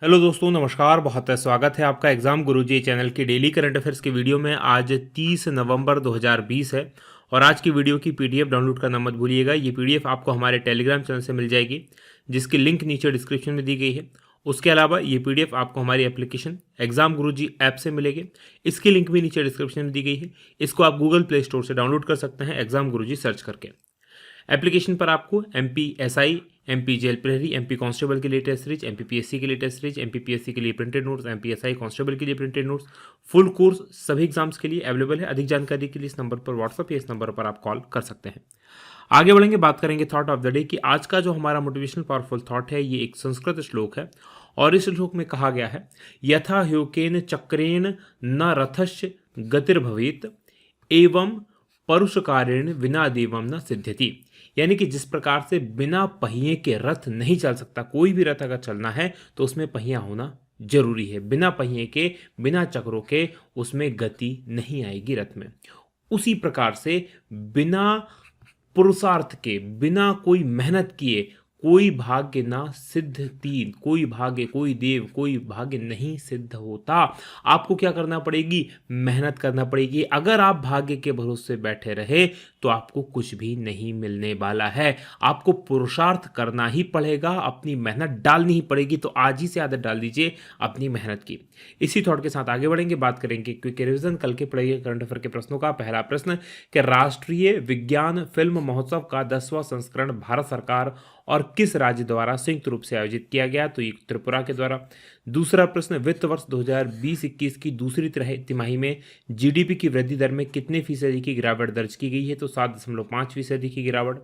Hello दोस्तों, नमस्कार। बहुत स्वागत है आपका एग्जाम गुरुजी चैनल की डेली करंट अफेयर्स की वीडियो में। आज 30 नवंबर 2020 है और आज की वीडियो की पीडीएफ डाउनलोड करना मत भूलिएगा। ये पीडीएफ आपको हमारे टेलीग्राम चैनल से मिल जाएगी, जिसकी लिंक नीचे डिस्क्रिप्शन में दी गई है। उसके अलावा ये पीडीएफ आपको हमारी एप्लीकेशन एग्जाम गुरुजी ऐप से मिलेगी। इसकी लिंक भी नीचे डिस्क्रिप्शन में दी गई है। इसको आप गूगल प्ले स्टोर से डाउनलोड कर सकते हैं एग्जाम गुरुजी सर्च करके। एप्लीकेशन पर आपको MPSI, MP जेल प्रहरी, MP कांस्टेबल के लिए टेस्ट सीरीज, MPPSC के लिए टेस्ट सीरीज, MPPSC के लिए प्रिंटेड नोट्स, MPSI कांस्टेबल के लिए प्रिंटेड नोट्स, फुल कोर्स सभी एग्जाम्स के लिए अवेलेबल है। अधिक जानकारी के लिए इस नंबर पर व्हाट्सअप या इस नंबर पर आप कॉल कर सकते हैं। आगे बढ़ेंगे, बात करेंगे थॉट ऑफ द डे की। आज का जो हमारा मोटिवेशनल पावरफुल थॉट है, ये एक संस्कृत श्लोक है और इस श्लोक में कहा गया है, यथा ह्योकेन चक्रेण न रथस्य गतिर्भवेत एवं परुषकारेण विना देवम न सिद्ध्यति। यानी कि जिस प्रकार से बिना पहिए के रथ नहीं चल सकता, कोई भी रथ अगर चलना है तो उसमें पहिया होना जरूरी है। बिना पहिए के, बिना चक्रों के उसमें गति नहीं आएगी रथ में। उसी प्रकार से बिना पुरुषार्थ के, बिना कोई मेहनत किए कोई भाग्य ना सिद्ध तीन, कोई भाग्य, कोई देव, कोई भाग्य नहीं सिद्ध होता। आपको क्या करना पड़ेगी? मेहनत करना पड़ेगी। अगर आप भाग्य के भरोसे बैठे रहे तो आपको कुछ भी नहीं मिलने वाला है। आपको पुरुषार्थ करना ही पड़ेगा, अपनी मेहनत डालनी ही पड़ेगी। तो आज ही से आदत डाल दीजिए अपनी मेहनत की। इसी थॉट के साथ आगे बढ़ेंगे, बात करेंगे क्विक रिवीजन कल के पढ़े करंट अफेयर के प्रश्नों का। पहला प्रश्न कि राष्ट्रीय विज्ञान फिल्म महोत्सव का 10वां संस्करण भारत सरकार और किस राज्य द्वारा संयुक्त रूप से आयोजित किया गया? तो ये त्रिपुरा के द्वारा। दूसरा प्रश्न, वित्त वर्ष 2020-21 की दूसरी तिमाही में जीडीपी की वृद्धि दर में कितने फीसदी की गिरावट दर्ज की गई है? तो 7.5% की गिरावट।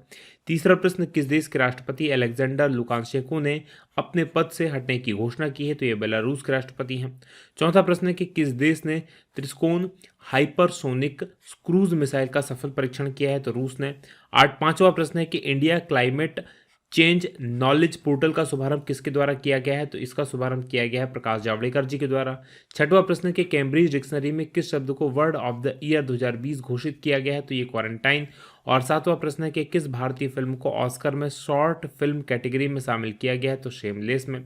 तीसरा प्रश्न, किस देश के राष्ट्रपति अलेक्जेंडर लुकाशेंको ने अपने पद से हटने की घोषणा की है? तो ये बेलारूस के राष्ट्रपति हैं। चौथा प्रश्न है कि किस देश ने त्रिकोण हाइपरसोनिक क्रूज मिसाइल का सफल परीक्षण किया है? तो रूस ने। पांचवा प्रश्न है कि India climate change knowledge portal का शुभारंभ किसके द्वारा किया गया है? तो इसका शुभारंभ किया गया है प्रकाश जावड़ेकर जी के द्वारा। छठवां प्रश्न के कैम्ब्रिज डिक्शनरी में किस शब्द को वर्ड ऑफ द ईयर 2020 घोषित किया गया है? तो ये क्वारंटाइन। और सातवां प्रश्न है कि किस भारतीय फिल्म को ऑस्कर में शॉर्ट फिल्म कैटेगरी में शामिल किया गया है? तो शेमलेस में।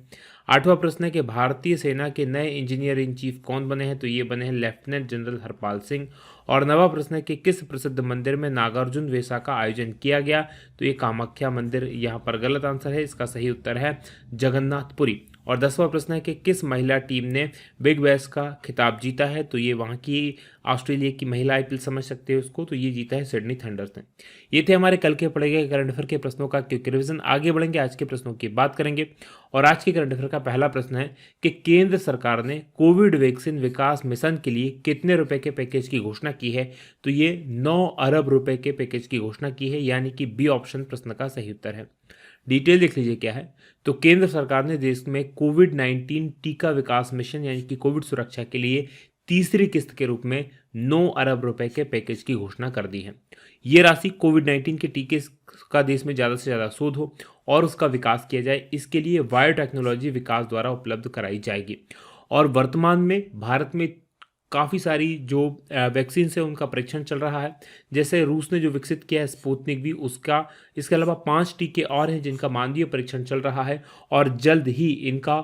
आठवां प्रश्न है कि भारतीय सेना के नए इंजीनियर इन चीफ कौन बने हैं? तो ये बने हैं लेफ्टिनेंट जनरल हरपाल सिंह। और नवा प्रश्न है कि किस प्रसिद्ध मंदिर में नागार्जुन वेशा का आयोजन किया गया? तो ये कामाख्या मंदिर यहाँ पर गलत आंसर है। इसका सही उत्तर है जगन्नाथपुरी। और 10वां प्रश्न है कि किस महिला टीम ने बिग बैश का खिताब जीता है? तो ये वहाँ की ऑस्ट्रेलिया की महिला आईपीएल समझ सकते हैं उसको, तो ये जीता है सिडनी थंडर्स ने। ये थे हमारे कल के पढ़े गए करंट अफेयर के प्रश्नों का क्विक रिवीजन। आगे बढ़ेंगे, आज के प्रश्नों की बात करेंगे। और आज के करंट अफेयर का पहला प्रश्न है कि केंद्र सरकार ने कोविड वैक्सीन विकास मिशन के लिए कितने रुपए के पैकेज की घोषणा की है? तो ये 9 अरब रुपए के पैकेज की घोषणा की है, यानी कि बी ऑप्शन प्रश्न का सही उत्तर है। डिटेल देख लीजिए क्या है। तो केंद्र सरकार ने देश में कोविड-19 टीका विकास मिशन यानी कि कोविड सुरक्षा के लिए तीसरी किस्त के रूप में 9 अरब रुपए के पैकेज की घोषणा कर दी है। ये राशि कोविड-19 के टीके का देश में ज़्यादा से ज़्यादा शोध हो और उसका विकास किया जाए, इसके लिए बायोटेक्नोलॉजी विकास द्वारा उपलब्ध कराई जाएगी। और वर्तमान में भारत में काफ़ी सारी जो वैक्सीन है उनका परीक्षण चल रहा है। जैसे रूस ने जो विकसित किया है स्पुतनिक भी, उसका, इसके अलावा 5 टीके और हैं जिनका मानवीय परीक्षण चल रहा है और जल्द ही इनका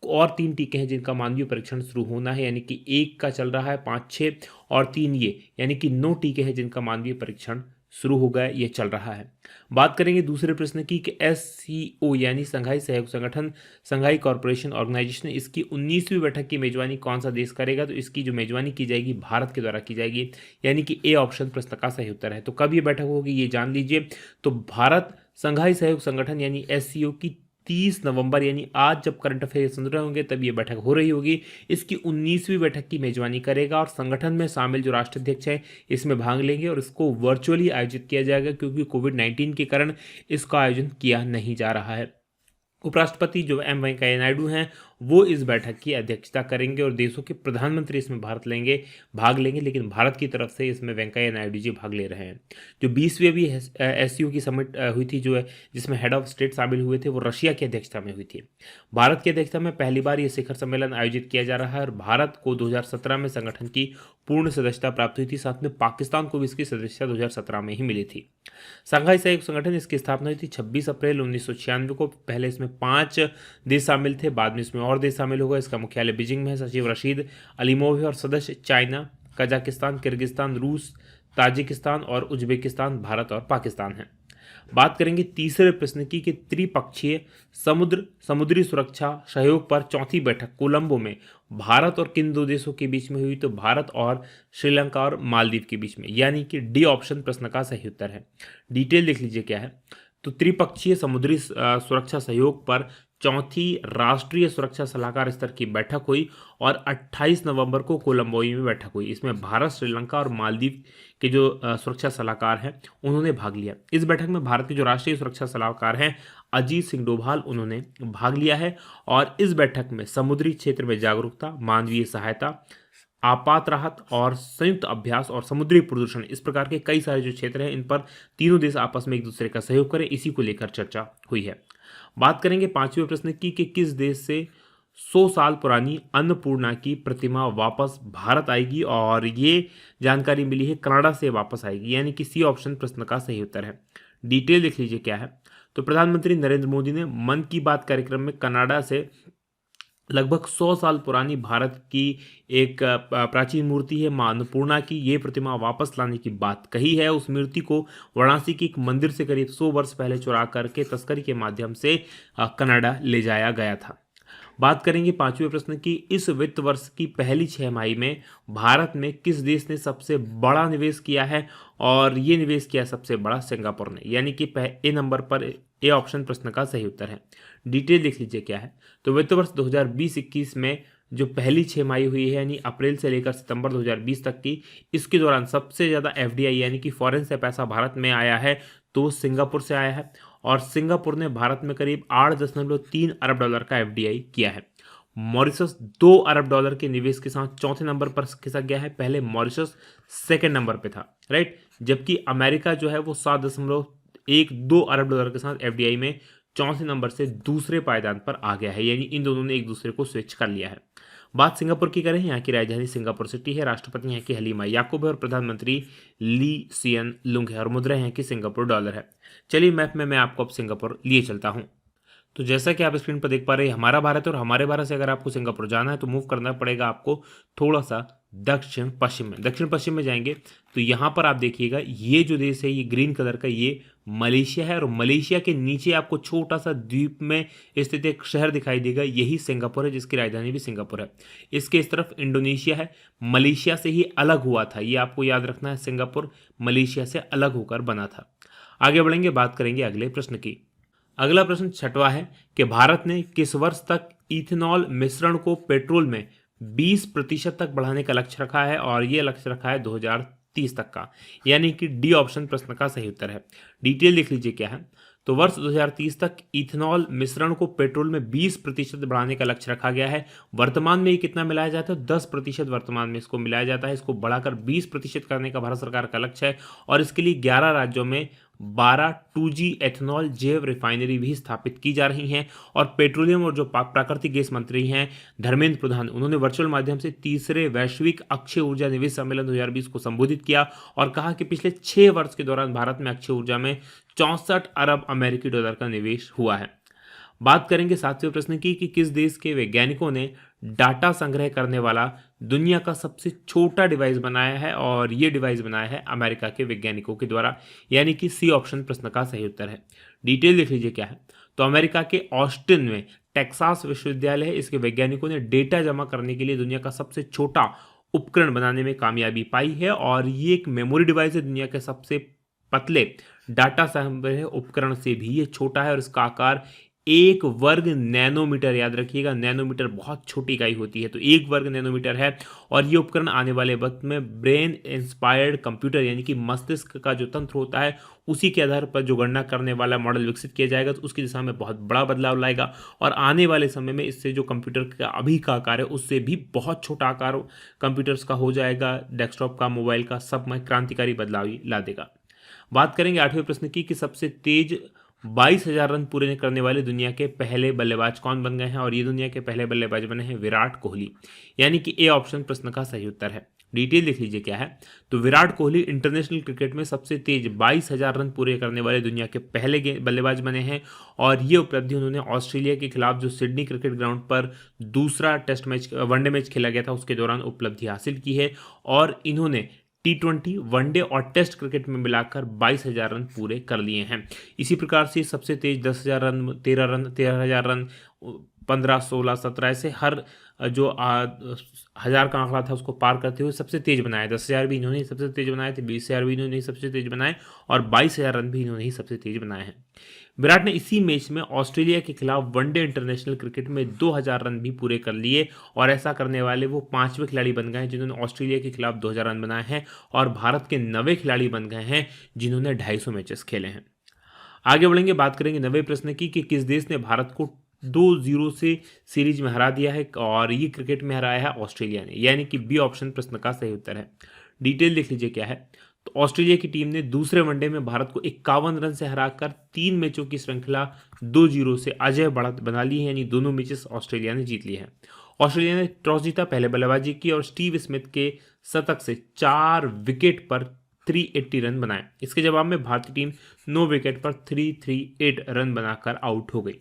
और 3 टीके हैं जिनका मानवीय परीक्षण शुरू होना है। यानी कि 1 का चल रहा है 5-6 और 3 ये, यानी कि 9 टीके हैं जिनका मानवीय परीक्षण शुरू हो गया, ये चल रहा है। बात करेंगे दूसरे प्रश्न की कि SCO यानी संघाई सहयोग संगठन, संघाई कॉरपोरेशन ऑर्गेनाइजेशन, इसकी 19वीं बैठक की मेजबानी कौन सा देश करेगा? तो इसकी जो मेजबानी की जाएगी भारत के द्वारा की जाएगी, यानी कि ए ऑप्शन प्रश्न का सही उत्तर है। तो कब ये बैठक होगी ये जान लीजिए। तो भारत संघाई सहयोग संगठन यानी SCO की 30 नवंबर यानी आज जब करंट अफेयर सुन रहे होंगे तब ये बैठक हो रही होगी। इसकी 19वीं बैठक की मेजबानी करेगा और संगठन में शामिल जो राष्ट्राध्यक्ष हैं इसमें भाग लेंगे और इसको वर्चुअली आयोजित किया जाएगा क्योंकि कोविड-19 के कारण इसका आयोजन किया नहीं जा रहा है। उपराष्ट्रपति जो एम वेंकैया नायडू हैं वो इस बैठक की अध्यक्षता करेंगे और देशों के प्रधानमंत्री इसमें भाग लेंगे, लेकिन भारत की तरफ से इसमें वेंकैया नायडू जी भाग ले रहे हैं। जो 20वीं भी SCO की समिट हुई थी जो है, जिसमें हेड ऑफ स्टेट शामिल हुए थे, वो रशिया की अध्यक्षता में हुई थी। भारत की अध्यक्षता में पहली बार ये शिखर सम्मेलन आयोजित किया जा रहा है और भारत को 2017 में संगठन की पूर्ण सदस्यता प्राप्त हुई थी। साथ में पाकिस्तान को भी इसकी सदस्यता 2017 में ही मिली थी। संघाई सहयोग संगठन, इसकी स्थापना हुई थी 26 अप्रैल 1996 को। पहले इसमें 5 देश शामिल थे, बाद में इसमें और देश शामिल होगा। इसका मुख्यालय बीजिंग में है। सचिव रशीद अलीमोव है और सदस्य चाइना, कजाकिस्तान, किर्गिस्तान, रूस, ताजिकिस्तान और उज्बेकिस्तान, भारत और पाकिस्तान हैं। बात करेंगे तीसरे प्रश्न की कि त्रिपक्षीय समुद्री सुरक्षा सहयोग पर चौथी बैठक कोलंबो में भारत और किन दो देशों के बीच में हुई? तो भारत और श्रीलंका और मालदीव के बीच में, यानी कि डी ऑप्शन प्रश्न का सही उत्तर है। डिटेल देख लीजिए क्या है। तो त्रिपक्षीय समुद्री सुरक्षा सहयोग पर चौथी राष्ट्रीय सुरक्षा सलाहकार स्तर की बैठक हुई और 28 नवंबर को कोलंबो में बैठक हुई। इसमें भारत, श्रीलंका और मालदीव के जो सुरक्षा सलाहकार हैं उन्होंने भाग लिया। इस बैठक में भारत के जो राष्ट्रीय सुरक्षा सलाहकार हैं अजीत सिंह डोभाल, उन्होंने भाग लिया है। और इस बैठक में समुद्री क्षेत्र में जागरूकता, मानवीय सहायता, आपात राहत और संयुक्त अभ्यास और समुद्री प्रदूषण, इस प्रकार के कई सारे जो क्षेत्र हैं इन पर तीनों देश आपस में एक दूसरे का सहयोग करें, इसी को लेकर चर्चा हुई है। बात करेंगे पांचवें प्रश्न की कि किस देश से 100 साल पुरानी अन्नपूर्णा की प्रतिमा वापस भारत आएगी? और ये जानकारी मिली है कनाडा से वापस आएगी, यानी कि सी ऑप्शन प्रश्न का सही उत्तर है। डिटेल देख लीजिए क्या है। तो प्रधानमंत्री नरेंद्र मोदी ने मन की बात कार्यक्रम में कनाडा से लगभग 100 साल पुरानी भारत की एक प्राचीन मूर्ति है मां अन्नपूर्णा की, ये प्रतिमा वापस लाने की बात कही है। उस मूर्ति को वाराणसी के एक मंदिर से करीब 100 वर्ष पहले चुरा करके तस्करी के माध्यम से कनाडा ले जाया गया था। बात करेंगे पांचवें प्रश्न की, इस वित्त वर्ष की पहली 6 तिमाही में भारत में किस देश ने सबसे बड़ा निवेश किया है? और ये निवेश किया सबसे बड़ा सिंगापुर ने, यानी कि ए नंबर पर ए ऑप्शन प्रश्न का सही उत्तर है। डिटेल देख लीजिए क्या है। तो वित्त वर्ष 2020-21 में जो पहली 6 तिमाही हुई है, यानी अप्रैल से लेकर सितंबर 2020 तक की, इसके दौरान सबसे ज़्यादा एफडीआई यानी कि फॉरेन से पैसा भारत में आया है तो वो सिंगापुर से आया है। और सिंगापुर ने भारत में करीब 8.3 अरब डॉलर का एफडीआई किया है। मॉरिशस 2 अरब डॉलर के निवेश के साथ चौथे नंबर पर खिसक गया है। पहले मॉरिशस सेकंड नंबर पे था, राइट, जबकि अमेरिका जो है वो 7.12 अरब डॉलर के साथ एफडीआई में चौथे नंबर से दूसरे पायदान पर आ गया है, यानी इन दोनों ने एक दूसरे को स्विच कर लिया है। बात सिंगापुर की करें, यहाँ की राजधानी सिंगापुर सिटी है, राष्ट्रपति यहाँ की हलीमा याकूब है और प्रधानमंत्री ली सियन लुंग है और मुद्रा यहाँ की सिंगापुर डॉलर है। चलिए मैप में मैं आपको अब सिंगापुर लिए चलता हूँ। तो जैसा कि आप स्क्रीन पर देख पा रहे हैं हमारा भारत है और हमारे भारत से अगर आपको सिंगापुर जाना है तो मूव करना पड़ेगा आपको थोड़ा सा दक्षिण पश्चिम में जाएंगे तो यहाँ पर आप देखिएगा ये जो देश है ये ग्रीन कलर का ये मलेशिया है और मलेशिया के नीचे आपको छोटा सा द्वीप में स्थित एक शहर दिखाई देगा, यही सिंगापुर है जिसकी राजधानी भी सिंगापुर है। इसके इस तरफ इंडोनेशिया है, मलेशिया से ही अलग हुआ था, ये आपको याद रखना है, सिंगापुर मलेशिया से अलग होकर बना था। आगे बढ़ेंगे, बात करेंगे अगले प्रश्न की। अगला प्रश्न छठवां है कि भारत ने किस वर्ष तक इथेनॉल मिश्रण को पेट्रोल में 20% तक बढ़ाने का लक्ष्य रखा है? और ये लक्ष्य रखा है 2030 तक का, यानी कि डी ऑप्शन प्रश्न का सही उत्तर है। डिटेल देख लीजिए क्या है। तो वर्ष 2030 तक इथेनॉल मिश्रण को पेट्रोल में 20% बढ़ाने का लक्ष्य रखा गया है। वर्तमान में ये कितना मिलाया जाता है? 10% वर्तमान में इसको मिलाया जाता है। इसको बढ़ाकर 20% करने का भारत सरकार का लक्ष्य है और इसके लिए 11 राज्यों में 12 2G एथेनॉल जैव रिफाइनरी भी स्थापित की जा रही हैं। और पेट्रोलियम और जो प्राकृतिक गैस मंत्री हैं धर्मेंद्र प्रधान, उन्होंने वर्चुअल माध्यम से तीसरे वैश्विक अक्षय ऊर्जा निवेश सम्मेलन 2020 को संबोधित किया और कहा कि पिछले 6 वर्ष के दौरान भारत में अक्षय ऊर्जा में 64 अरब अमेरिकी डॉलर का निवेश हुआ है। बात करेंगे 7वें प्रश्न की कि किस देश के वैज्ञानिकों ने डाटा संग्रह करने वाला दुनिया का सबसे छोटा डिवाइस बनाया है? और ये डिवाइस बनाया है अमेरिका के वैज्ञानिकों के द्वारा, यानी कि सी ऑप्शन प्रश्न का सही उत्तर है। डिटेल देख लीजिए क्या है। तो अमेरिका के ऑस्टिन में टेक्सास विश्वविद्यालय है, इसके वैज्ञानिकों ने डेटा जमा करने के लिए दुनिया का सबसे छोटा उपकरण बनाने में कामयाबी पाई है और ये एक मेमोरी डिवाइस है, दुनिया के सबसे पतले डाटा संग्रह उपकरण से भी ये छोटा है और इसका आकार 1 वर्ग नैनोमीटर, याद रखिएगा नैनोमीटर बहुत छोटी इकाई होती है, तो 1 वर्ग नैनोमीटर है। और ये उपकरण आने वाले वक्त में ब्रेन इंस्पायर्ड कंप्यूटर यानी कि मस्तिष्क का जो तंत्र होता है उसी के आधार पर जो गणना करने वाला मॉडल विकसित किया जाएगा, तो उसकी दिशा में बहुत बड़ा बदलाव लाएगा और आने वाले समय में इससे जो कंप्यूटर का अभी का आकार है उससे भी बहुत छोटा आकार कंप्यूटर्स का हो जाएगा, डेस्कटॉप का, मोबाइल का, सब में क्रांतिकारी बदलाव ला देगा। बात करेंगे 8वें प्रश्न की कि सबसे तेज 22,000 रन पूरे करने वाले दुनिया के पहले बल्लेबाज कौन बन गए हैं? और ये दुनिया के पहले बल्लेबाज बने हैं विराट कोहली, यानी कि ए ऑप्शन प्रश्न का सही उत्तर है। डिटेल देख लीजिए क्या है। तो विराट कोहली इंटरनेशनल क्रिकेट में सबसे तेज 22,000 रन पूरे करने वाले दुनिया के पहले बल्लेबाज बने हैं और ये उपलब्धि उन्होंने ऑस्ट्रेलिया के खिलाफ जो सिडनी क्रिकेट ग्राउंड पर दूसरा टेस्ट मैच वनडे मैच खेला गया था उसके दौरान उपलब्धि हासिल की है और इन्होंने T20 वनडे और टेस्ट क्रिकेट में मिलाकर 22,000 रन पूरे कर लिए हैं। इसी प्रकार से सबसे तेज 10,000 रन, 13,000 रन, 15, 16, 17 ऐसे हर जो 1,000 का आंकड़ा था उसको पार करते हुए सबसे तेज बनाए। 10,000 भी इन्होंने ही सबसे तेज बनाए थे, 20,000 भी इन्होंने ही सबसे तेज बनाए और 22,000 रन भी इन्होंने ही सबसे तेज बनाए हैं। विराट ने इसी मैच में ऑस्ट्रेलिया के खिलाफ वनडे इंटरनेशनल क्रिकेट में 2,000 रन भी पूरे कर लिए और ऐसा करने वाले वो 5वें खिलाड़ी बन गए हैं जिन्होंने ऑस्ट्रेलिया के खिलाफ 2,000 रन बनाए हैं और भारत के 9वें खिलाड़ी बन गए हैं जिन्होंने 250 मैचेस खेले हैं। आगे बढ़ेंगे, बात करेंगे 9वें प्रश्न की कि किस देश ने भारत को 2-0 से सीरीज में हरा दिया है और ये क्रिकेट में हराया है ऑस्ट्रेलिया ने, यानी कि बी ऑप्शन प्रश्न का सही उत्तर है। डिटेल देख लीजिए क्या है। तो ऑस्ट्रेलिया की टीम ने दूसरे वनडे में भारत को 51 रन से हराकर 3 मैचों की श्रृंखला 2-0 से अजय बढ़त बना ली है, यानी दोनों मैचेस ऑस्ट्रेलिया ने जीत लिए हैं। ऑस्ट्रेलिया ने टॉस जीता, पहले बल्लेबाजी की और स्टीव स्मिथ के शतक से 4 विकेट पर 380 रन बनाए। इसके जवाब में भारतीय टीम 9 विकेट पर 338 रन बनाकर आउट हो गई।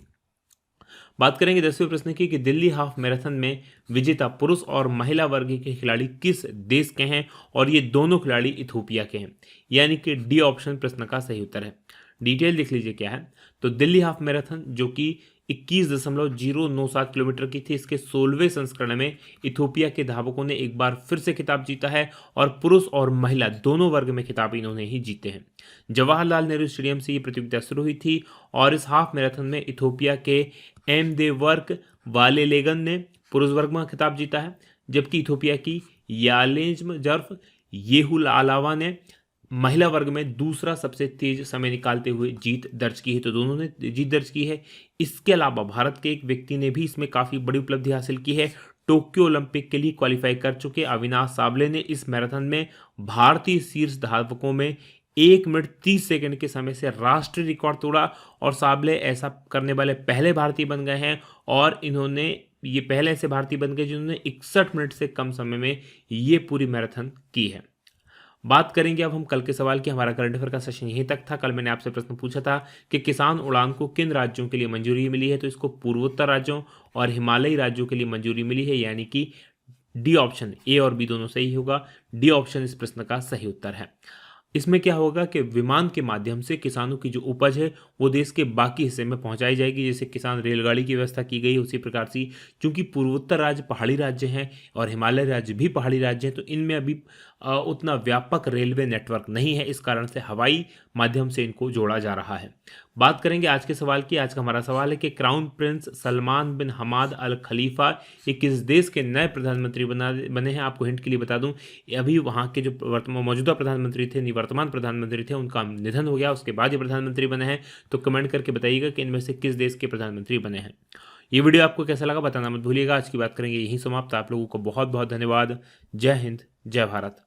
बात करेंगे 10वें प्रश्न की कि दिल्ली हाफ मैराथन में विजेता पुरुष और महिला वर्ग के खिलाड़ी किस देश के हैं और ये दोनों खिलाड़ी इथोपिया के हैं, यानी कि डी ऑप्शन प्रश्न का सही उत्तर है। डिटेल देख लीजिए क्या है। तो दिल्ली हाफ मैराथन जो कि 21.097 किलोमीटर की थी, इसके 16वें संस्करण में इथोपिया के धावकों ने एक बार फिर से खिताब जीता है और पुरुष और महिला दोनों वर्ग में खिताब इन्होंने ही जीते हैं। जवाहरलाल नेहरू स्टेडियम से ये प्रतियोगिता शुरू हुई थी और इस हाफ मैराथन में इथोपिया के एमदेवर्क वालेलेगन ने पुरुष वर्ग में खिताब जीता है, जबकि इथोपिया की यालेज्म जर्फ येहुल आलावा ने महिला वर्ग में दूसरा सबसे तेज समय निकालते हुए जीत दर्ज की है। तो दोनों ने जीत दर्ज की है। इसके अलावा भारत के एक व्यक्ति ने भी इसमें काफ़ी बड़ी उपलब्धि हासिल की है। टोक्यो ओलंपिक के लिए क्वालिफाई कर चुके अविनाश साबले ने इस मैराथन में भारतीय शीर्ष धावकों में 1 मिनट 30 सेकंड के समय से राष्ट्रीय रिकॉर्ड तोड़ा और साबले ऐसा करने वाले पहले भारतीय बन गए हैं और इन्होंने ये पहले ऐसे भारतीय बन गए जिन्होंने 61 मिनट से कम समय में ये पूरी मैराथन की है। बात करेंगे अब हम कल के सवाल की। हमारा करंट अफेयर का सेशन यहीं तक था। कल मैंने आपसे प्रश्न पूछा था कि किसान उड़ान को किन राज्यों के लिए मंजूरी मिली है, तो इसको पूर्वोत्तर राज्यों और हिमालयी राज्यों के लिए मंजूरी मिली है, यानी कि डी ऑप्शन, ए और बी दोनों सही होगा। डी ऑप्शन इस प्रश्न का सही उत्तर है। इसमें क्या होगा कि विमान के माध्यम से किसानों की जो उपज है वो देश के बाकी हिस्से में पहुंचाई जाएगी। जैसे किसान रेलगाड़ी की व्यवस्था की गई उसी प्रकार से, क्योंकि पूर्वोत्तर राज्य पहाड़ी राज्य हैं और हिमालय राज्य भी पहाड़ी राज्य हैं, तो इनमें अभी उतना व्यापक रेलवे नेटवर्क नहीं है, इस कारण से हवाई माध्यम से इनको जोड़ा जा रहा है। बात करेंगे आज के सवाल की। आज का हमारा सवाल है कि क्राउन प्रिंस सलमान बिन हमाद अल खलीफा ये किस देश के नए प्रधानमंत्री बने हैं। आपको हिंट के लिए बता दूं, अभी वहाँ के जो मौजूदा प्रधानमंत्री थे, निवर्तमान प्रधानमंत्री थे, उनका निधन हो गया, उसके बाद ये प्रधानमंत्री बने हैं। तो कमेंट करके बताइएगा कि इनमें से किस देश के प्रधानमंत्री बने हैं। ये वीडियो आपको कैसा लगा बताना मत भूलिएगा। आज की बात करेंगे यहीं समाप्त। आप लोगों को बहुत बहुत धन्यवाद। जय हिंद, जय भारत।